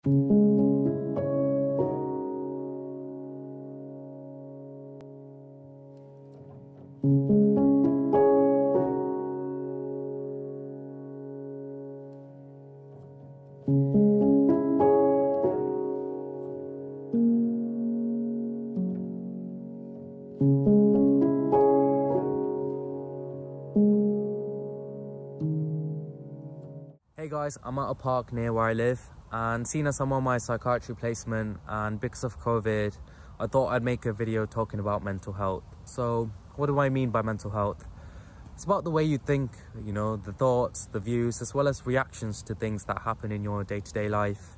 Hey guys, I'm at a park near where I live, and seeing as I'm on my psychiatry placement and because of COVID, I thought I'd make a video talking about mental health. So what do I mean by mental health? It's about the way you think, you know, the thoughts, the views, as well as reactions to things that happen in your day-to-day life.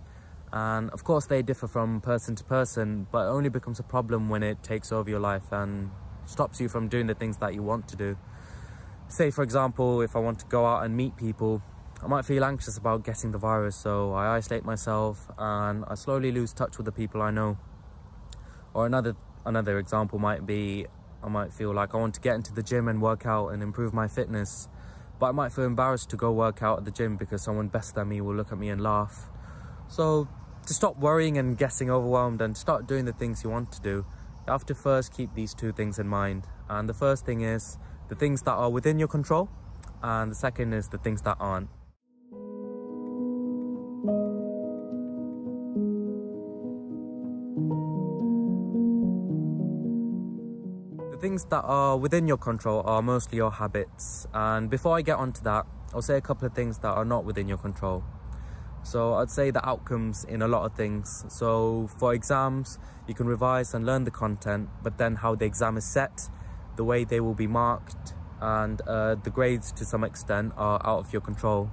And of course they differ from person to person, but it only becomes a problem when it takes over your life and stops you from doing the things that you want to do. Say for example, if I want to go out and meet people, I might feel anxious about getting the virus, so I isolate myself and I slowly lose touch with the people I know. Or another example might be, I might feel like I want to get into the gym and work out and improve my fitness, but I might feel embarrassed to go work out at the gym because someone better than me will look at me and laugh. So to stop worrying and getting overwhelmed and start doing the things you want to do, you have to first keep these two things in mind. And the first thing is the things that are within your control, and the second is the things that aren't. The things that are within your control are mostly your habits, and before I get onto that, I'll say a couple of things that are not within your control. So I'd say the outcomes in a lot of things. So for exams, you can revise and learn the content, but then how the exam is set, the way they will be marked, and the grades to some extent are out of your control.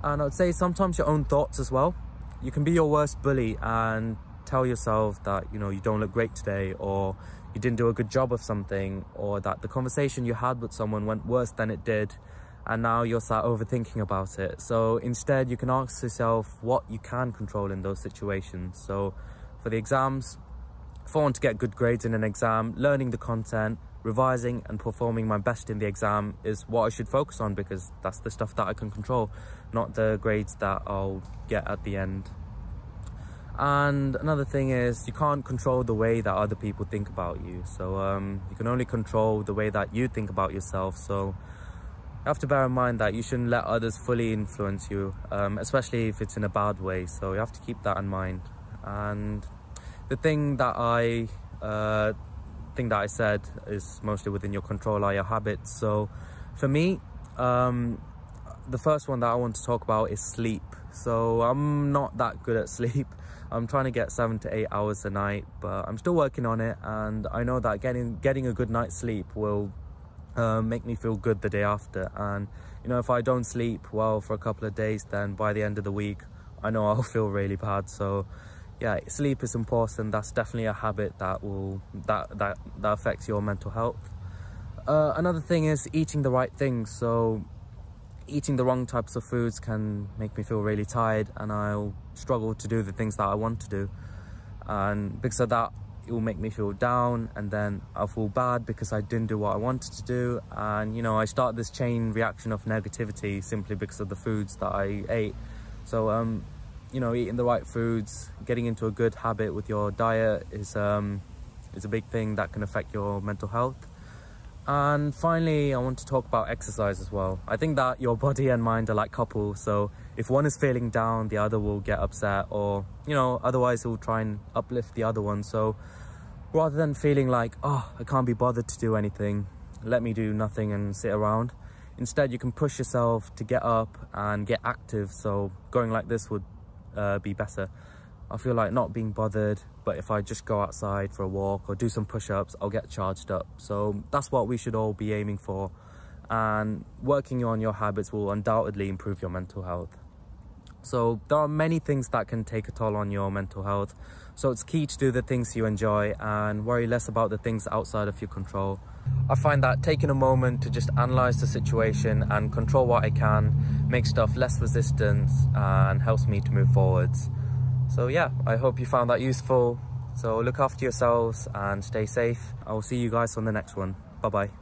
And I'd say sometimes your own thoughts as well. You can be your worst bully and tell yourself that, you know, you don't look great today, or you didn't do a good job of something, or that the conversation you had with someone went worse than it did, and now you're sat overthinking about it. So instead you can ask yourself what you can control in those situations. So for the exams, if I want to get good grades in an exam, learning the content, revising and performing my best in the exam is what I should focus on, because that's the stuff that I can control, not the grades that I'll get at the end. And another thing is, you can't control the way that other people think about you. So you can only control the way that you think about yourself. So you have to bear in mind that you shouldn't let others fully influence you, especially if it's in a bad way. So you have to keep that in mind. And the thing that I said is mostly within your control are your habits. So for me, the first one that I want to talk about is sleep. So I'm not that good at sleep. I'm trying to get 7 to 8 hours a night, but I'm still working on it, and I know that getting a good night's sleep will make me feel good the day after. And you know, if I don't sleep well for a couple of days, then by the end of the week I know I'll feel really bad. So yeah, sleep is important. That's definitely a habit that affects your mental health. Another thing is eating the right things. So eating the wrong types of foods can make me feel really tired, and I'll struggle to do the things that I want to do. And because of that, it will make me feel down, and then I'll feel bad because I didn't do what I wanted to do. And you know, I start this chain reaction of negativity simply because of the foods that I ate. So you know, eating the right foods, getting into a good habit with your diet is a big thing that can affect your mental health. And finally, I want to talk about exercise as well. I think that your body and mind are like couples. So if one is feeling down, the other will get upset, or, you know, otherwise it will try and uplift the other one. So rather than feeling like, oh, I can't be bothered to do anything, let me do nothing and sit around, instead you can push yourself to get up and get active. So going like this would be better. I feel like not being bothered, but if I just go outside for a walk or do some push-ups, I'll get charged up. So that's what we should all be aiming for, and working on your habits will undoubtedly improve your mental health. So there are many things that can take a toll on your mental health, so it's key to do the things you enjoy and worry less about the things outside of your control. I find that taking a moment to just analyze the situation and control what I can makes stuff less resistant and helps me to move forwards. So yeah, I hope you found that useful. So look after yourselves and stay safe. I will see you guys on the next one. Bye bye.